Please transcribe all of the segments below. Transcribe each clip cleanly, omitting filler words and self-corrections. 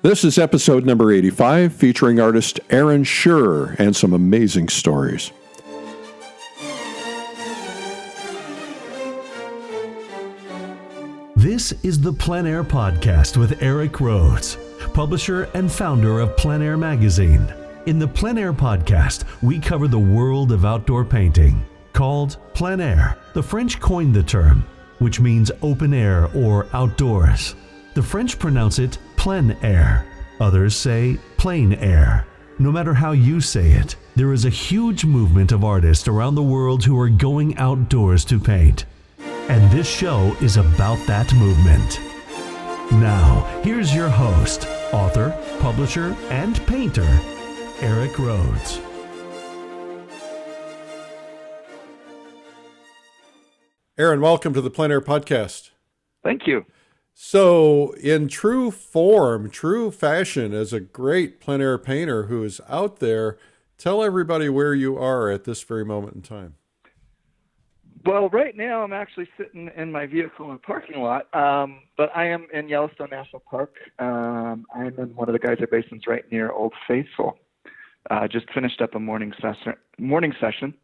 This is episode number 85, featuring artist Aaron Schuerr and some amazing stories. This is the PleinAir podcast with Eric Rhodes, publisher and founder of PleinAir magazine. In the PleinAir podcast, we cover the world of outdoor painting. Called PleinAir, the French coined the term, which means open air or outdoors. The French pronounce it plein air. Others say PleinAir. No matter how you say it, there is a huge movement of artists around the world who are going outdoors to paint. And this show is about that movement. Now, here's your host, author, publisher, and painter, Eric Rhodes. Aaron, welcome to the PleinAir podcast. Thank you. So, in true form, true fashion, as a great PleinAir painter who is out there, tell everybody where you are at this very moment in time. Well, right now I'm actually sitting in my vehicle in a parking lot, but I am in Yellowstone National Park. I'm in one of the geyser basins right near Old Faithful. Just finished up a morning session,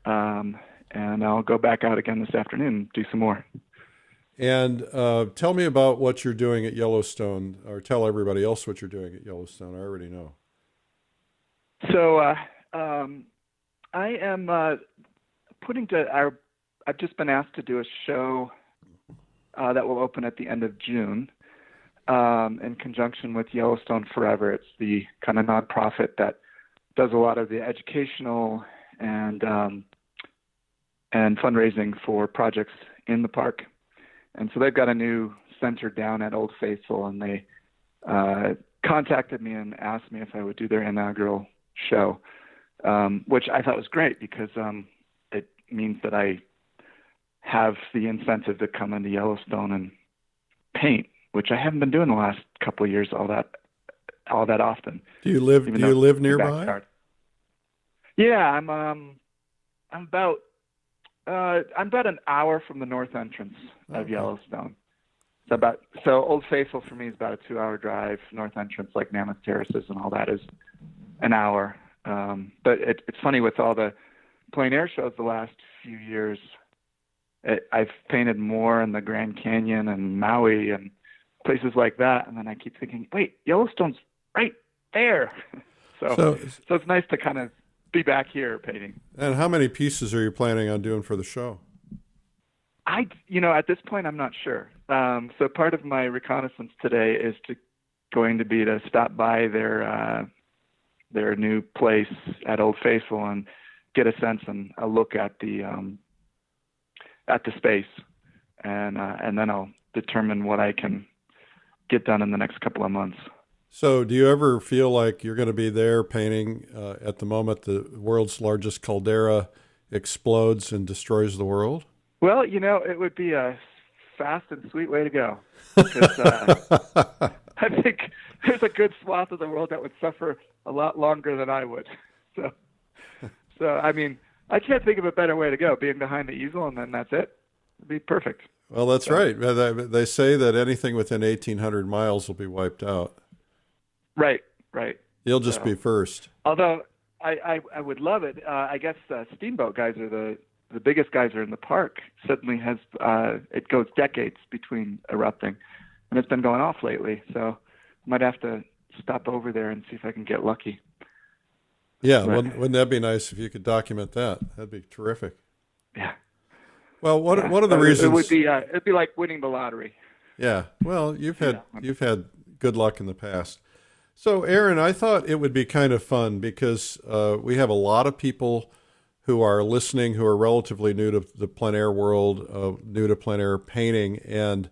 and I'll go back out again this afternoon and do some more. And tell me about what you're doing at Yellowstone, or tell everybody else what you're doing at Yellowstone. I already know. So I am I've just been asked to do a show that will open at the end of June in conjunction with Yellowstone Forever. It's the kind of nonprofit that does a lot of the educational and fundraising for projects in the park. And so they've got a new center down at Old Faithful, and they contacted me and asked me if I would do their inaugural show, which I thought was great because it means that I have the incentive to come into Yellowstone and paint, which I haven't been doing the last couple of years all that often. Do you live nearby? Yeah, I'm about an hour from the north entrance of Yellowstone. So Old Faithful for me is about a 2-hour drive. North entrance, like Mammoth Terraces and all that, is an hour. But it's funny with all the PleinAir shows the last few years. I've painted more in the Grand Canyon and Maui and places like that, and then I keep thinking, wait, Yellowstone's right there. So it's nice to kind of be back here painting. And how many pieces are you planning on doing for the show? At this point, I'm not sure. So part of my reconnaissance today is going to be to stop by their new place at Old Faithful and get a sense and a look at the space, and then I'll determine what I can get done in the next couple of months. So do you ever feel like you're going to be there painting at the moment the world's largest caldera explodes and destroys the world? Well, it would be a fast and sweet way to go. Because, I think there's a good swath of the world that would suffer a lot longer than I would. So I mean, I can't think of a better way to go, being behind the easel, and then that's it. It'd be perfect. Well, that's right. They say that anything within 1,800 miles will be wiped out. Right. You'll just be first. Although I would love it. I guess steamboat guys are the biggest geyser in the park. Suddenly has it goes decades between erupting, and it's been going off lately. So I might have to stop over there and see if I can get lucky. Yeah, wouldn't that be nice if you could document that? That'd be terrific. Yeah. Well, one of the reasons it would be it'd be like winning the lottery. Yeah. Well, you've had good luck in the past. So, Aaron, I thought it would be kind of fun because we have a lot of people who are listening who are relatively new to the PleinAir world, new to PleinAir painting, and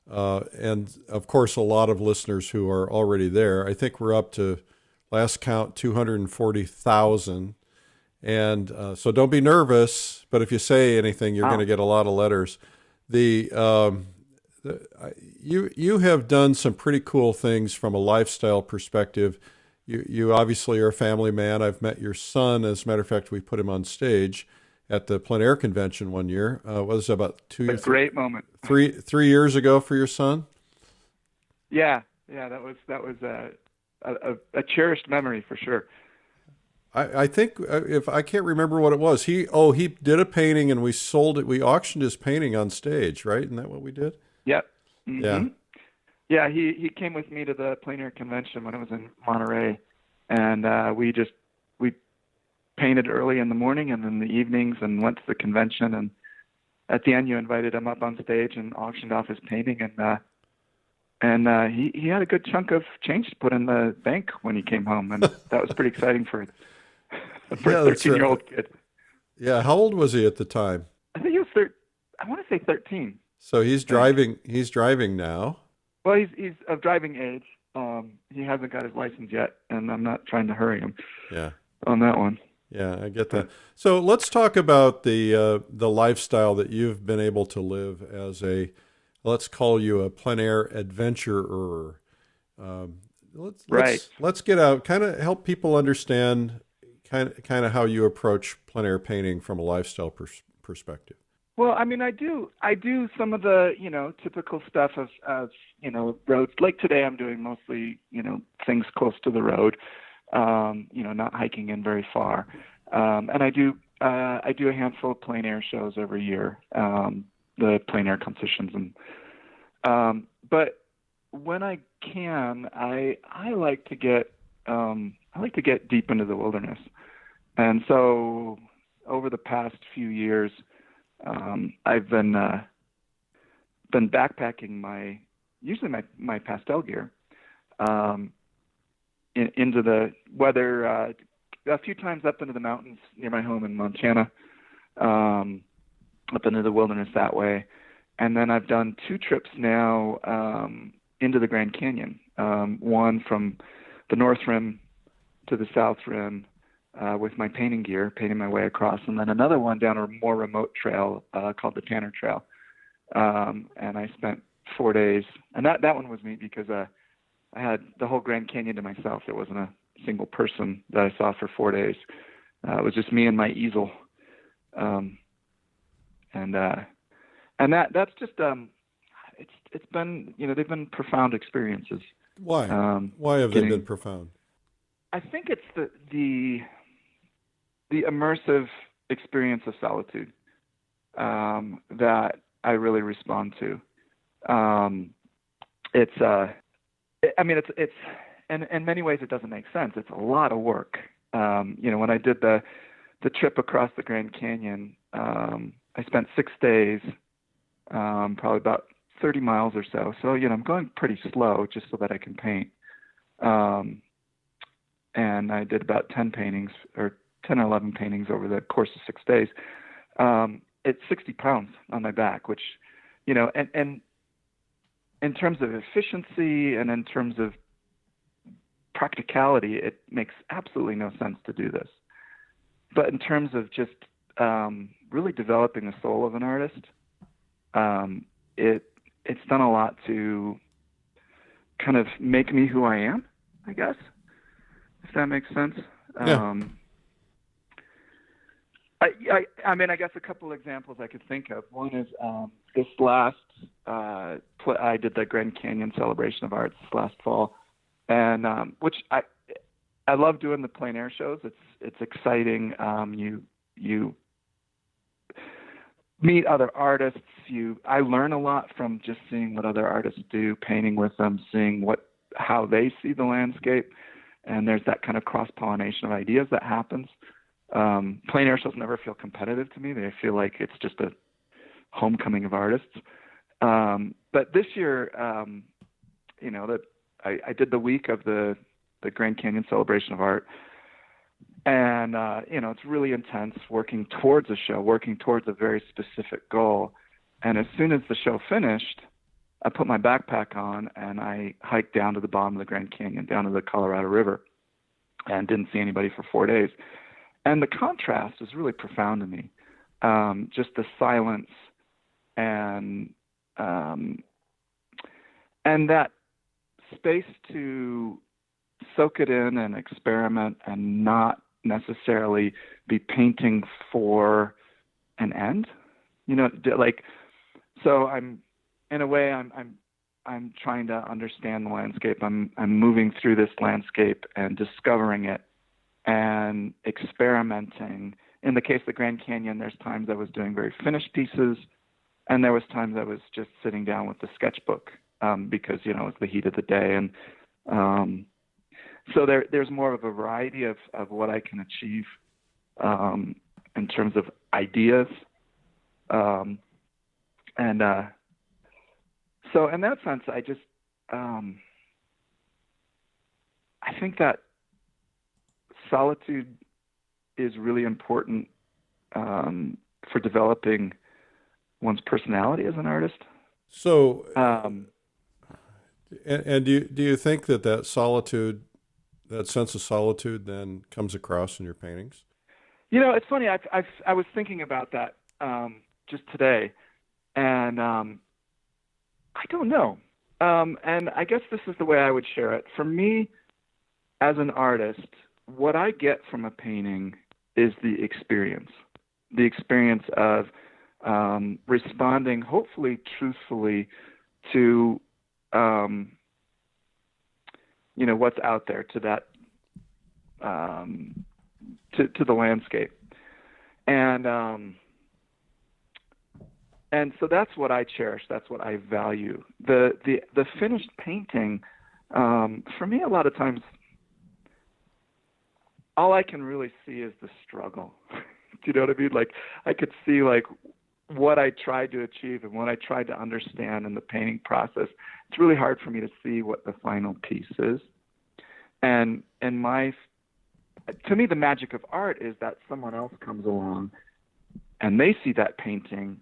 of course a lot of listeners who are already there. I think we're up to, last count, 240,000. And so don't be nervous, but if you say anything, you're going to get a lot of letters. You have done some pretty cool things from a lifestyle perspective. You obviously are a family man. I've met your son. As a matter of fact, we put him on stage at the PleinAir convention one year. What was it, about a great moment. 3 years ago for your son? Yeah. Yeah, that was a cherished memory for sure. I think if I can't remember what it was, he did a painting and we sold it. We auctioned his painting on stage, right? Isn't that what we did? Yep. Yeah. Mm-hmm. Yeah, he came with me to the PleinAir convention when I was in Monterey, and we painted early in the morning and in the evenings, and went to the convention. And at the end, you invited him up on stage and auctioned off his painting, and he had a good chunk of change to put in the bank when he came home, and that was pretty exciting for a 13-year-old kid. Yeah, how old was he at the time? I think he was I want to say 13. So he's driving. He's driving now. Well, he's of driving age. He hasn't got his license yet, and I'm not trying to hurry him. Yeah. On that one. Yeah, I get that. So let's talk about the lifestyle that you've been able to live as let's call you a plein air adventurer. Let's get out, kind of help people understand kind of how you approach plein air painting from a lifestyle perspective. Well, I mean, I do some of the, typical stuff of roads. Like today, I'm doing mostly, things close to the road, not hiking in very far. And I do a handful of plein air shows every year, the plein air competitions. But when I can, I like to get deep into the wilderness. And so over the past few years, I've been backpacking usually my Pastel gear into the weather, a few times up into the mountains near my home in Montana, up into the wilderness that way. And then I've done 2 trips now into the Grand Canyon, one from the North Rim to the South Rim, with my painting gear, painting my way across, and then another one down a more remote trail called the Tanner Trail. And I spent 4 days, and that one was neat because I had the whole Grand Canyon to myself. There wasn't a single person that I saw for 4 days. It was just me and my easel, and that's just it's been they've been profound experiences. Why? Why have they been profound? I think it's the immersive experience of solitude that I really respond to. It's in many ways it doesn't make sense. It's a lot of work. When I did the trip across the Grand Canyon, I spent 6 days, probably about 30 miles or so. So, I'm going pretty slow just so that I can paint. And I did about 10 or 11 paintings over the course of 6 days. It's 60 pounds on my back, which, and in terms of efficiency and in terms of practicality, it makes absolutely no sense to do this. But in terms of just really developing the soul of an artist, it's done a lot to kind of make me who I am, I guess, if that makes sense. Yeah. I guess a couple examples I could think of. One is this last, I did the Grand Canyon Celebration of Arts last fall, and which I love doing the plein air shows. It's exciting. You meet other artists. I learn a lot from just seeing what other artists do, painting with them, seeing how they see the landscape, and there's that kind of cross-pollination of ideas that happens. Plein air shows never feel competitive to me. They feel like it's just a homecoming of artists. But this year, I did the week of the Grand Canyon Celebration of Art, and it's really intense, working towards a show, working towards a very specific goal. And as soon as the show finished, I put my backpack on and I hiked down to the bottom of the Grand Canyon, down to the Colorado River, and didn't see anybody for 4 days. And the contrast was really profound to me. Just the silence and that space to soak it in and experiment and not necessarily be painting for an end. So I'm I'm trying to understand the landscape. I'm moving through this landscape and discovering it and experimenting. In the case of the Grand Canyon, there's times I was doing very finished pieces, and there was times I was just sitting down with the sketchbook because, you know, it's the heat of the day. And so there's more of a variety of what I can achieve in terms of ideas. So in that sense, I just, I think that solitude is really important for developing one's personality as an artist. So, and do you think that solitude, that sense of solitude, then comes across in your paintings? You know, it's funny. I was thinking about that just today, and I don't know. And I guess this is the way I would share it. For me, as an artist, what I get from a painting is the experience of responding, hopefully truthfully, to you know, what's out there, to that to the landscape, and so that's what I cherish. That's what I value. The finished painting, for me, a lot of times, all I can really see is the struggle. Do you know what I mean? Like, I could see like what I tried to achieve and what I tried to understand in the painting process. It's really hard for me to see what the final piece is. And to me, the magic of art is that someone else comes along and they see that painting,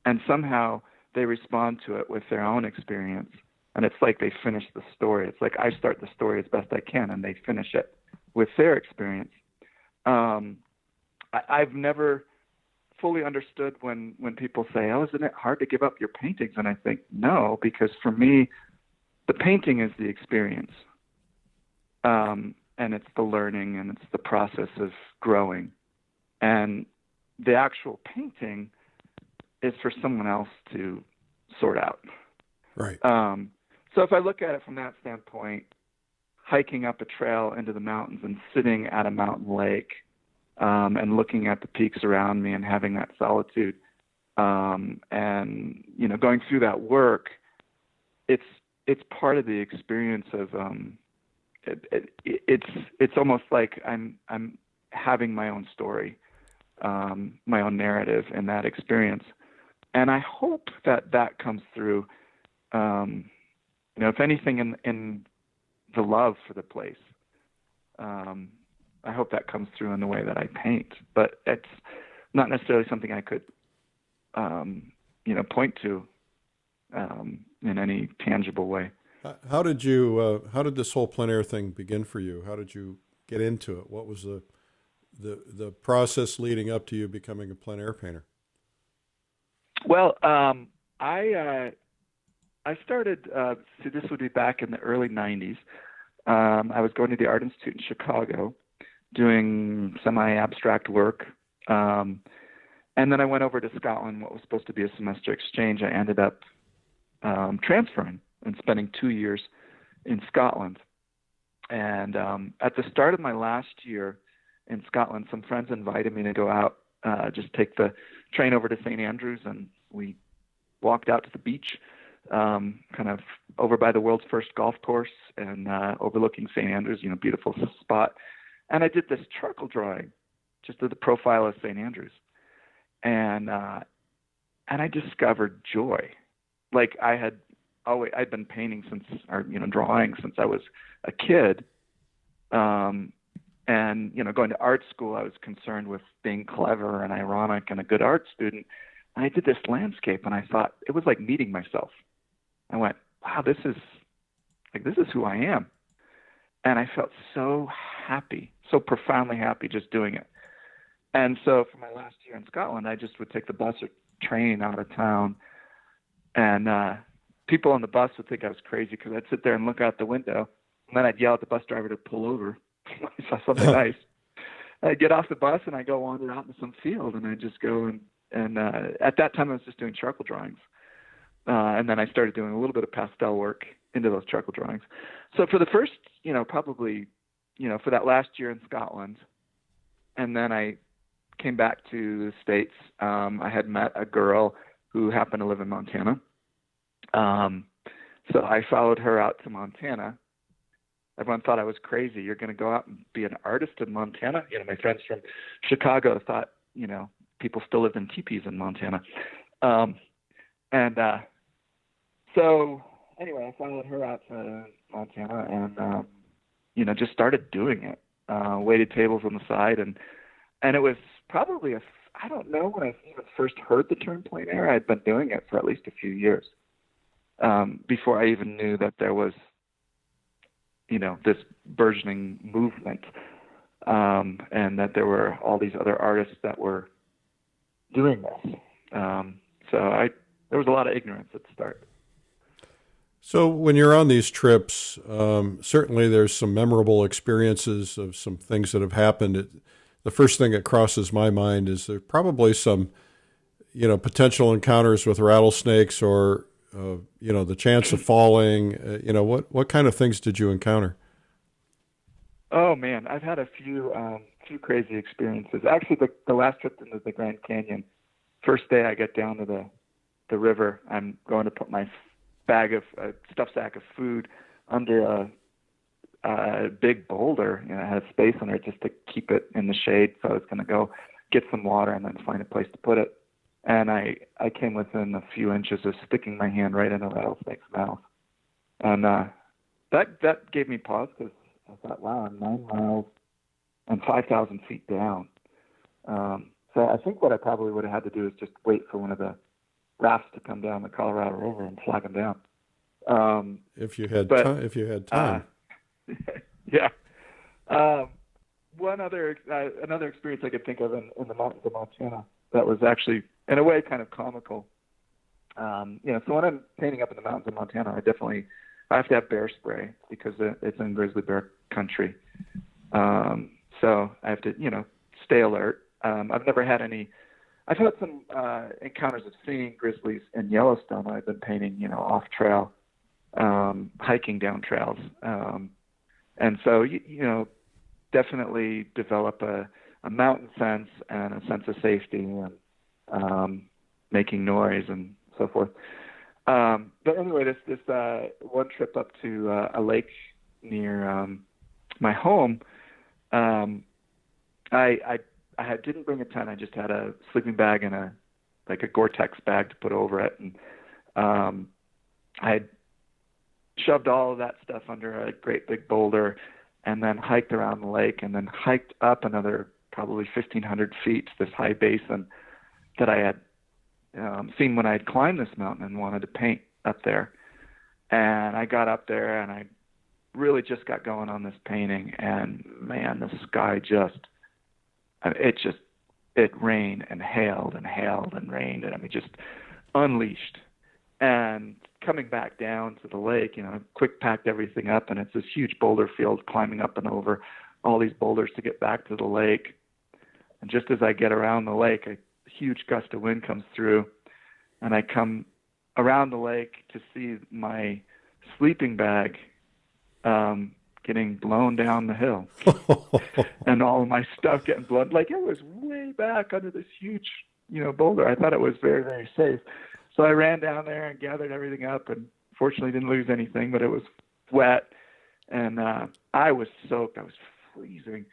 and somehow they respond to it with their own experience. And it's like they finish the story. It's like I start the story as best I can, and they finish it with their experience. I've never fully understood when people say, "Oh, isn't it hard to give up your paintings?" And I think, no, because for me, the painting is the experience. And it's the learning, and it's the process of growing. And the actual painting is for someone else to sort out. Right. So if I look at it from that standpoint, hiking up a trail into the mountains and sitting at a mountain lake and looking at the peaks around me and having that solitude and, you know, going through that work, it's part of the experience of it's almost like I'm having my own story, my own narrative in that experience. And I hope that comes through, you know, if anything in the love for the place. I hope that comes through in the way that I paint, but it's not necessarily something I could, you know, point to in any tangible way. How did this whole plein air thing begin for you? How did you get into it? What was the process leading up to you becoming a plein air painter? Well, I started, so this would be back in the early 90s. I was going to the Art Institute in Chicago doing semi-abstract work. And then I went over to Scotland, what was supposed to be a semester exchange. I ended up transferring and spending 2 years in Scotland. And at the start of my last year in Scotland, some friends invited me to go out, just take the train over to St. Andrews, and we walked out to the beach, kind of over by the world's first golf course and overlooking St. Andrews, you know, beautiful spot. And I did this charcoal drawing, just of the profile of St. Andrews. And I discovered joy. Like I'd been painting or, you know, drawing since I was a kid. And, you know, going to art school, I was concerned with being clever and ironic and a good art student. And I did this landscape, and I thought it was like meeting myself. I went, wow, this is who I am. And I felt so happy, so profoundly happy just doing it. And so for my last year in Scotland, I just would take the bus or train out of town, and people on the bus would think I was crazy because I'd sit there and look out the window, and then I'd yell at the bus driver to pull over. I saw something nice. I'd get off the bus and I'd go wander out into some field, and I'd just go and at that time I was just doing charcoal drawings. And then I started doing a little bit of pastel work into those charcoal drawings. So for the first, probably, for that last year in Scotland, and then I came back to the States. I had met a girl who happened to live in Montana. So I followed her out to Montana. Everyone thought I was crazy. You're going to go out and be an artist in Montana? My friends from Chicago thought, people still lived in teepees in Montana. So anyway, I followed her out to Montana and, just started doing it. Waited tables on the side. And it was probably I don't know when I even first heard the term PleinAir. I'd been doing it for at least a few years before I even knew that there was, this burgeoning movement, and that there were all these other artists that were doing this. So there was a lot of ignorance at the start. So when you're on these trips, certainly there's some memorable experiences of some things that have happened. The first thing that crosses my mind is there probably some, potential encounters with rattlesnakes or, the chance of falling. What kind of things did you encounter? Oh man, I've had a few crazy experiences. Actually, the last trip into the Grand Canyon, first day I get down to the river, I'm going to put my stuffed sack of food under a big boulder. It had space under it just to keep it in the shade. So I was going to go get some water and then find a place to put it. And I came within a few inches of sticking my hand right in a rattlesnake's mouth. And that gave me pause because I thought, wow, I'm 9 miles and 5,000 feet down. So I think what I probably would have had to do is just wait for one of the rafts to come down the Colorado River and flag them down. If you had time. Yeah. Another experience I could think of in the mountains of Montana that was actually, in a way, kind of comical. So when I'm painting up in the mountains of Montana, I have to have bear spray because it's in grizzly bear country. So I have to, stay alert. I've never had I've had some encounters of seeing grizzlies in Yellowstone when I've been painting, off trail, hiking down trails. And so, definitely develop a mountain sense and a sense of safety and making noise and so forth. But anyway, this one trip up to a lake near my home, I didn't bring a tent. I just had a sleeping bag and a Gore-Tex bag to put over it, and I had shoved all of that stuff under a great big boulder, and then hiked around the lake, and then hiked up another probably 1,500 feet to this high basin that I had seen when I had climbed this mountain and wanted to paint up there. And I got up there, and I really just got going on this painting, and man, the sky it rained and hailed and hailed and rained, and just unleashed. And coming back down to the lake, quick packed everything up, and it's this huge boulder field, climbing up and over all these boulders to get back to the lake. And just as I get around the lake, a huge gust of wind comes through, and I come around the lake to see my sleeping bag getting blown down the hill and all of my stuff getting blown. It was way back under this huge, boulder. I thought it was very, very safe. So I ran down there and gathered everything up, and fortunately didn't lose anything, but it was wet, and I was soaked. I was freezing,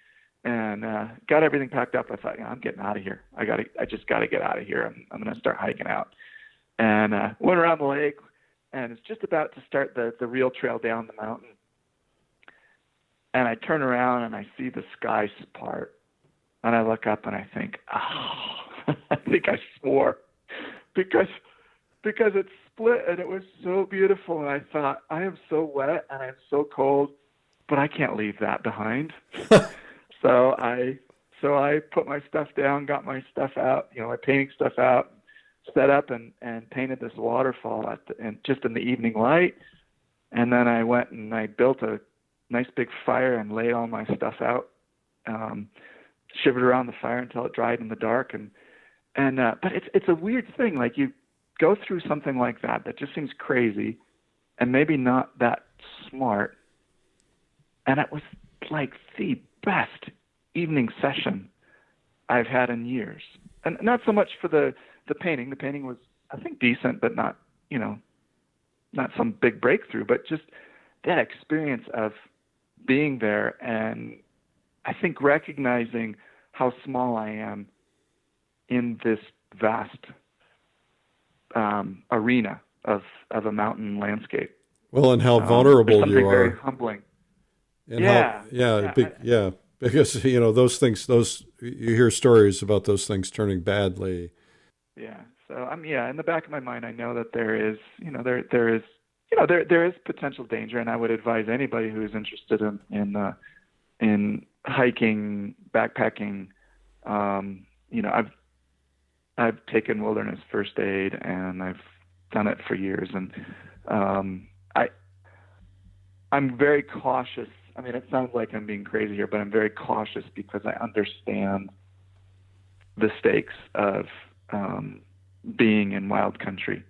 and got everything packed up. I thought, I'm getting out of here. I just got to get out of here. I'm going to start hiking out. And went around the lake, and it's just about to start the real trail down the mountain. And I turn around and I see the sky part, and I look up and I think, I think I swore because it split and it was so beautiful. And I thought, I am so wet and I'm so cold, but I can't leave that behind. So I put my stuff down, got my stuff out, my painting stuff out, set up and painted this waterfall just in the evening light. And then I went and I built a nice big fire and laid all my stuff out, shivered around the fire until it dried in the dark. But it's a weird thing. go through something like that just seems crazy and maybe not that smart. And it was like the best evening session I've had in years. And not so much for the painting. The painting was, I think, decent, but not, not some big breakthrough, but just that experience of being there and I think recognizing how small I am in this vast arena of a mountain landscape. Well, and how vulnerable you are. Very humbling. And because those things, you hear stories about those things turning badly. Yeah. So in the back of my mind, I know that there is there is potential danger, and I would advise anybody who is interested in hiking, backpacking. I've taken wilderness first aid, and I've done it for years, and I'm very cautious. I mean, it sounds like I'm being crazy here, but I'm very cautious because I understand the stakes of being in wild country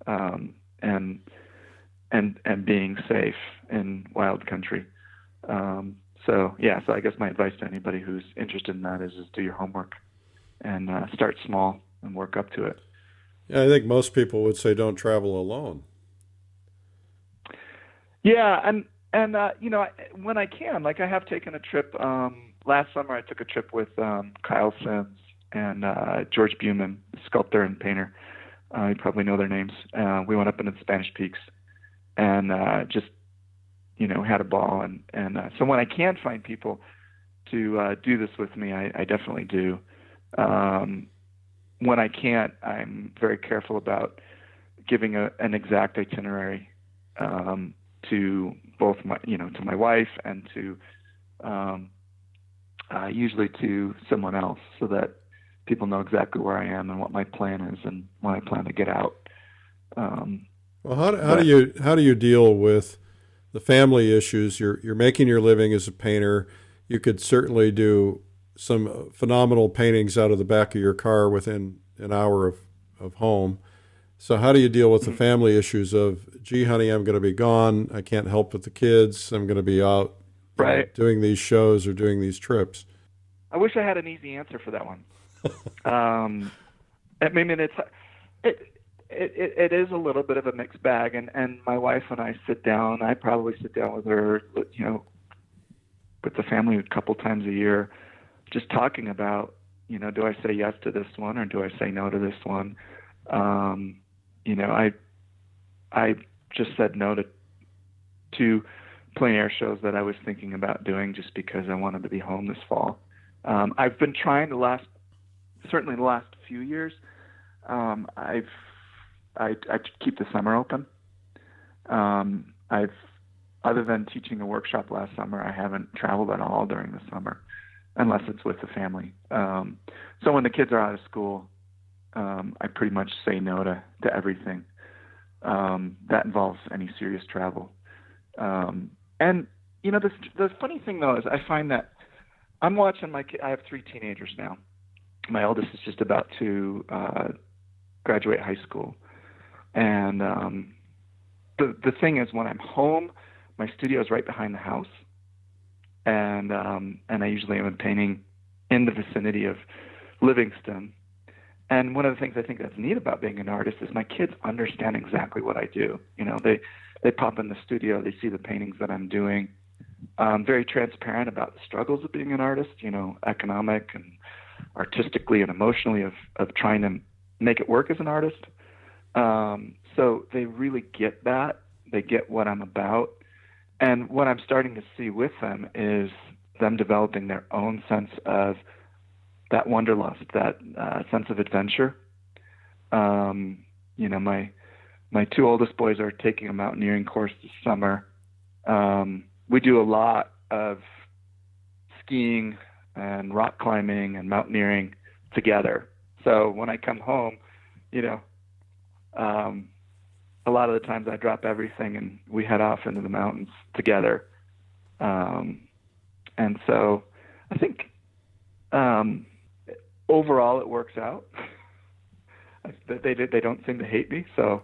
and being safe in wild country. So I guess my advice to anybody who's interested in that is do your homework and start small and work up to it. Yeah, I think most people would say don't travel alone. Yeah, and when I can, like I have taken a trip. Last summer, I took a trip with Kyle Sims and George Buman, sculptor and painter. You probably know their names. We went up into the Spanish Peaks and just had a ball. And so when I can find people to do this with me, I definitely do. When I can't, I'm very careful about giving an exact itinerary to both to my wife and to usually to someone else, so that people know exactly where I am and what my plan is and when I plan to get out. Well, how do you deal with the family issues? You're making your living as a painter. You could certainly do some phenomenal paintings out of the back of your car within an hour of home. So how do you deal with the family issues of, gee, honey, I'm going to be gone. I can't help with the kids. I'm going to be out doing these shows or doing these trips. I wish I had an easy answer for that one. I mean, it is a little bit of a mixed bag, and my wife and I sit down. I probably sit down with her, with the family a couple times a year, just talking about, do I say yes to this one or do I say no to this one? I just said no to two PleinAir shows that I was thinking about doing just because I wanted to be home this fall. I've been trying certainly the last few years. I keep the summer open. Other than teaching a workshop last summer, I haven't traveled at all during the summer, unless it's with the family. So when the kids are out of school, I pretty much say no to everything that involves any serious travel. And the funny thing though is I find that I'm watching I have 3 teenagers now. My eldest is just about to graduate high school, and the thing is, when I'm home, my studio is right behind the house, and I usually am painting in the vicinity of Livingston. And one of the things I think that's neat about being an artist is my kids understand exactly what I do. They pop in the studio, they see the paintings that I'm doing. Very transparent about the struggles of being an artist, economic and artistically and emotionally of trying to make it work as an artist. So they really get that. They get what I'm about. And what I'm starting to see with them is them developing their own sense of that wanderlust, that sense of adventure. My 2 oldest boys are taking a mountaineering course this summer. We do a lot of skiing and rock climbing and mountaineering together. So when I come home, a lot of the times I drop everything and we head off into the mountains together. And so I think overall it works out. They don't seem to hate me. So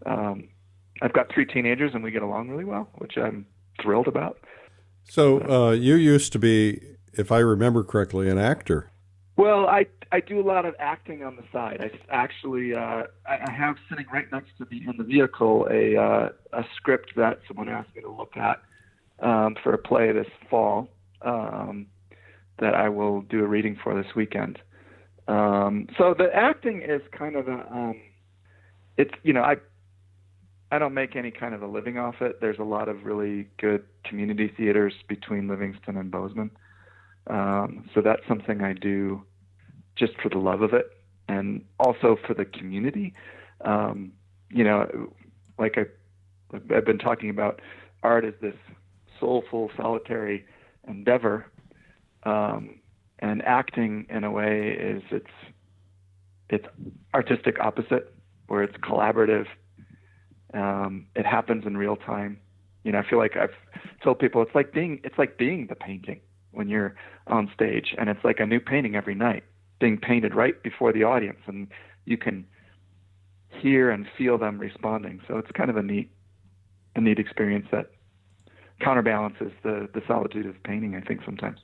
I've got 3 teenagers, and we get along really well, which I'm thrilled about. So you used to be, if I remember correctly, an actor. Well, I do a lot of acting on the side. I actually I have sitting right next to me in the vehicle a script that someone asked me to look at for a play this fall that I will do a reading for this weekend. So the acting is kind of it's, I don't make any kind of a living off it. There's a lot of really good community theaters between Livingston and Bozeman. So that's something I do just for the love of it and also for the community. Like I've been talking about, art is this soulful, solitary endeavor. And acting, in a way, is it's artistic opposite, where it's collaborative. It happens in real time. I feel like I've told people it's like being the painting when you're on stage, and it's like a new painting every night being painted right before the audience, and you can hear and feel them responding. So it's kind of a neat experience that counterbalances the solitude of painting, I think, sometimes.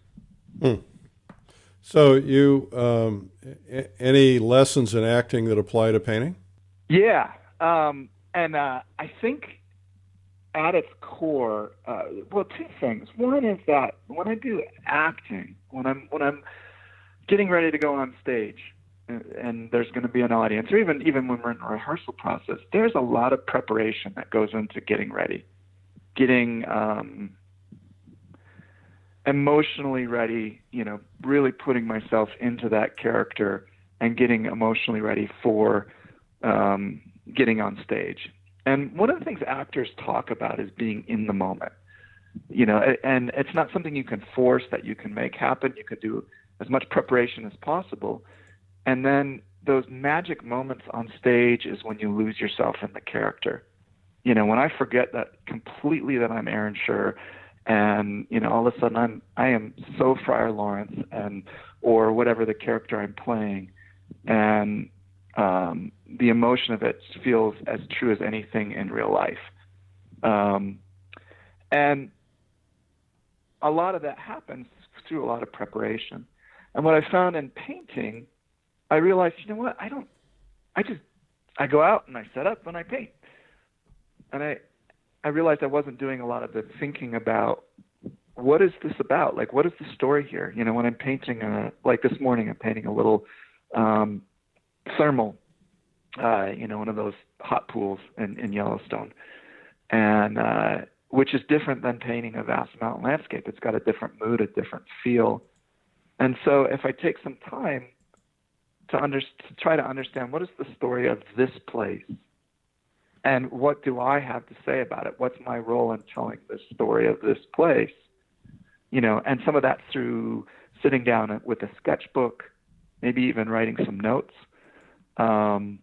So you any lessons in acting that apply to painting? Yeah, and I think at its core, 2 things. One is that when I do acting, when I'm getting ready to go on stage, and there's going to be an audience, or even when we're in the rehearsal process, there's a lot of preparation that goes into getting ready, getting emotionally ready, really putting myself into that character and getting emotionally ready for getting on stage. And one of the things actors talk about is being in the moment, and it's not something you can force, that you can make happen. You could do as much preparation as possible. And then those magic moments on stage is when you lose yourself in the character. When I forget that completely that I'm Aaron Schuerr, and all of a sudden I am so Friar Lawrence, or whatever the character I'm playing, and the emotion of it feels as true as anything in real life. And a lot of that happens through a lot of preparation. And what I found in painting, I realized, what? I go out and I set up and I paint. And I realized I wasn't doing a lot of the thinking about, what is this about? Like, what is the story here? When I'm painting, like this morning, I'm painting a little thermal, one of those hot pools in Yellowstone, and which is different than painting a vast mountain landscape. It's got a different mood, a different feel. And so if I take some time to try to understand, what is the story of this place, and what do I have to say about it? What's my role in telling the story of this place? And some of that through sitting down with a sketchbook, maybe even writing some notes, and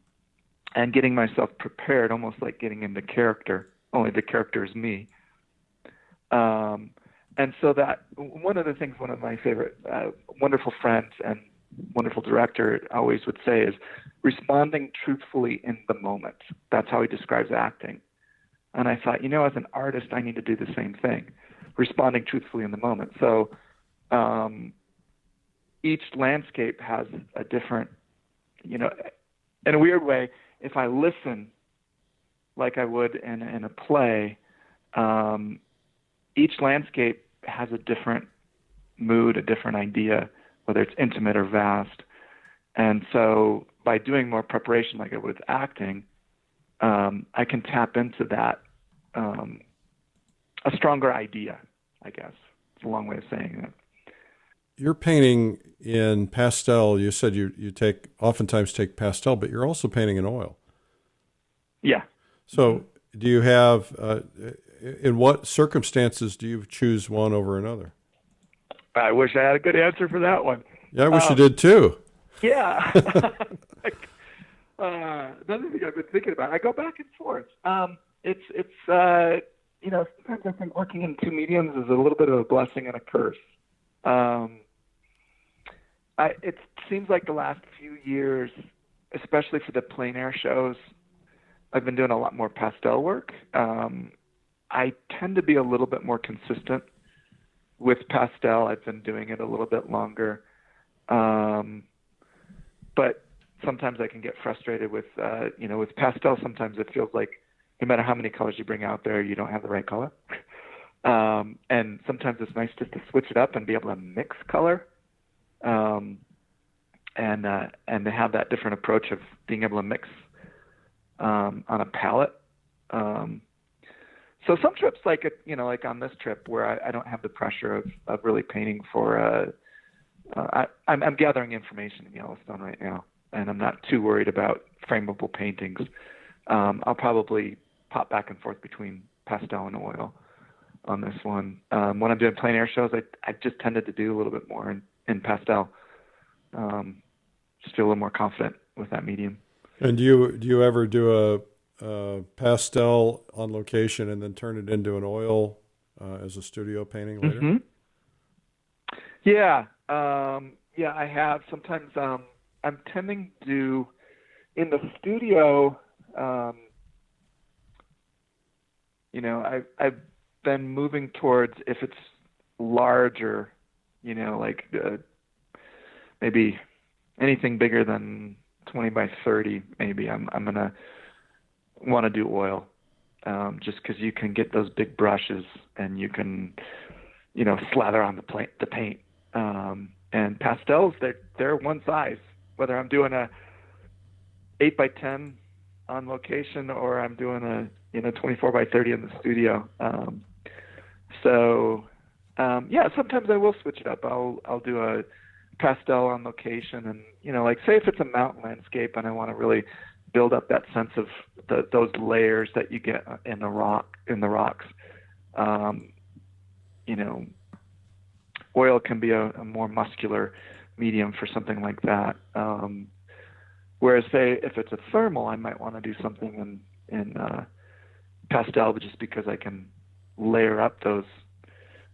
getting myself prepared, almost like getting into character, only the character is me. And so that one of the things, one of my favorite wonderful friends and wonderful director always would say is responding truthfully in the moment. That's how he describes acting. And I thought, as an artist, I need to do the same thing, responding truthfully in the moment. So each landscape has a different, in a weird way, if I listen like I would in a play, each landscape has a different mood, a different idea, whether it's intimate or vast. And so by doing more preparation like I would with acting, I can tap into that, a stronger idea, I guess. It's a long way of saying that. You're painting in pastel. You said you oftentimes take pastel, but you're also painting in oil. Yeah. So do you have, in what circumstances do you choose one over another? I wish I had a good answer for that one. Yeah, I wish you did too. Yeah. Another thing I've been thinking about, I go back and forth. It's sometimes I think working in two mediums is a little bit of a blessing and a curse. It seems like the last few years especially for the PleinAir shows, I've been doing a lot more pastel work. I tend to be a little bit more consistent with pastel. I've been doing it a little bit longer. But sometimes I can get frustrated with, with pastel. Sometimes it feels like no matter how many colors you bring out there, you don't have the right color. And sometimes it's nice just to switch it up and be able to mix color. And to have that different approach of being able to mix on a palette. So some trips, like on this trip, where I don't have the pressure of really painting for. I'm gathering information in Yellowstone right now, and I'm not too worried about frameable paintings. I'll probably pop back and forth between pastel and oil on this one. When I'm doing PleinAir shows, I just tended to do a little bit more in pastel. Just feel a little more confident with that medium. And do you ever do a pastel on location and then turn it into an oil as a studio painting later? Mm-hmm. Yeah. I have. Sometimes I'm tending to do in the studio. I've been moving towards, if it's larger, maybe anything bigger than 20 by 30, maybe I'm gonna want to do oil, just because you can get those big brushes and you can, slather on the paint. And pastels, they're one size. Whether I'm doing a 8 by 10 on location or I'm doing a 24 by 30 in the studio. Sometimes I will switch it up. I'll do a pastel on location, and say if it's a mountain landscape and I want to really build up that sense of those layers that you get in the rocks. Oil can be a more muscular medium for something like that. Whereas, say, if it's a thermal, I might want to do something in pastel, just because I can layer up those,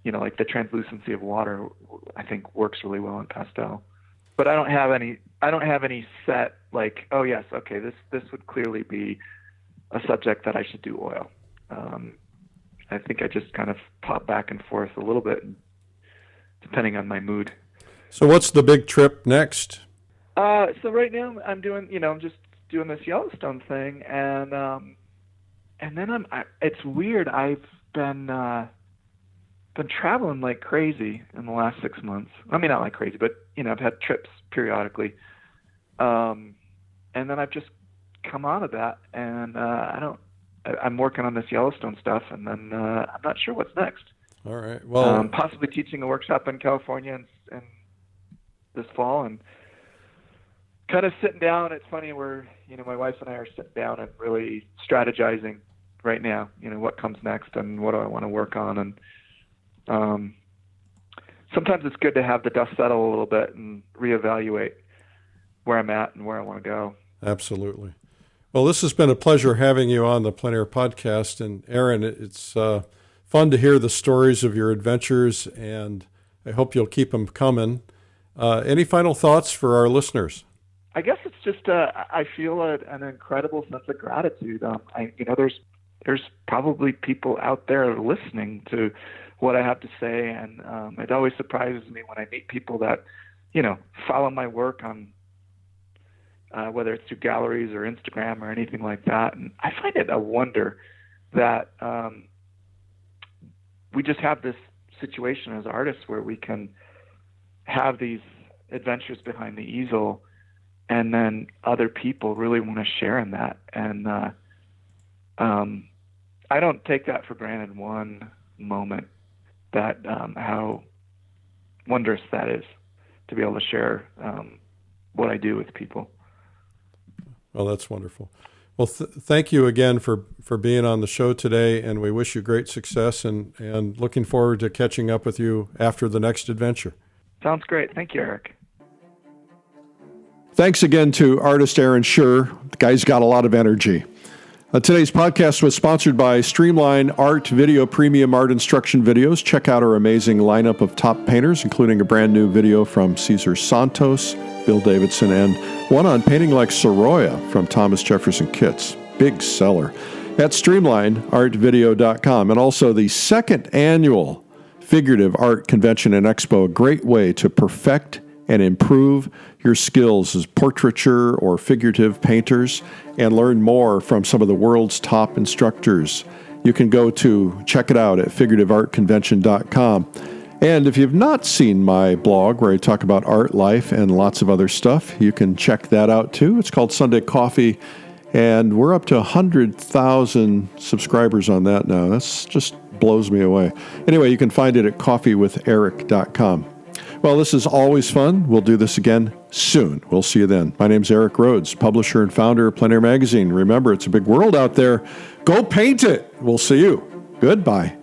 like the translucency of water, I think works really well in pastel. But I don't have any set, like, oh yes, okay, this would clearly be a subject that I should do oil. I think I just kind of pop back and forth a little bit, depending on my mood. So what's the big trip next? So right now I'm doing, I'm just doing this Yellowstone thing, and then it's weird. I've been traveling like crazy in the last 6 months. I mean, not like crazy, but I've had trips periodically. And then I've just come out of that, and I'm working on this Yellowstone stuff, and then I'm not sure what's next. All right. Well, possibly teaching a workshop in California and this fall, and kind of sitting down. It's funny, we're, my wife and I are sitting down and really strategizing right now, what comes next and what do I want to work on. And sometimes it's good to have the dust settle a little bit and reevaluate where I'm at and where I want to go. Absolutely. Well, this has been a pleasure having you on the PleinAir podcast. And Aaron, it's fun to hear the stories of your adventures, and I hope you'll keep them coming. Any final thoughts for our listeners? I guess it's just I feel an incredible sense of gratitude. There's probably people out there listening to what I have to say, and it always surprises me when I meet people that follow my work on whether it's through galleries or Instagram or anything like that. And I find it a wonder that we just have this situation as artists where we can have these adventures behind the easel, and then other people really want to share in that. And I don't take that for granted one moment, that how wondrous that is to be able to share what I do with people. Well, that's wonderful. Well, thank you again for being on the show today, and we wish you great success, and looking forward to catching up with you after the next adventure. Sounds great. Thank you, Eric. Thanks again to artist Aaron Schuerr. The guy's got a lot of energy. Today's podcast was sponsored by Streamline Art Video, Premium Art Instruction Videos. Check out our amazing lineup of top painters, including a brand new video from Cesar Santos, Bill Davidson, and one on painting like Soroya from Thomas Jefferson Kitts. Big seller. At StreamlineArtVideo.com. And also the second annual Figurative Art Convention and Expo, a great way to perfect and improve your skills as portraiture or figurative painters and learn more from some of the world's top instructors. You can go to check it out at figurativeartconvention.com. And if you've not seen my blog where I talk about art, life, and lots of other stuff, you can check that out too. It's called Sunday Coffee, and we're up to 100,000 subscribers on that now. That's just blows me away. Anyway, you can find it at coffeewitheric.com. Well, this is always fun. We'll do this again soon. We'll see you then. My name's Eric Rhodes, publisher and founder of PleinAir Magazine. Remember, it's a big world out there. Go paint it. We'll see you. Goodbye.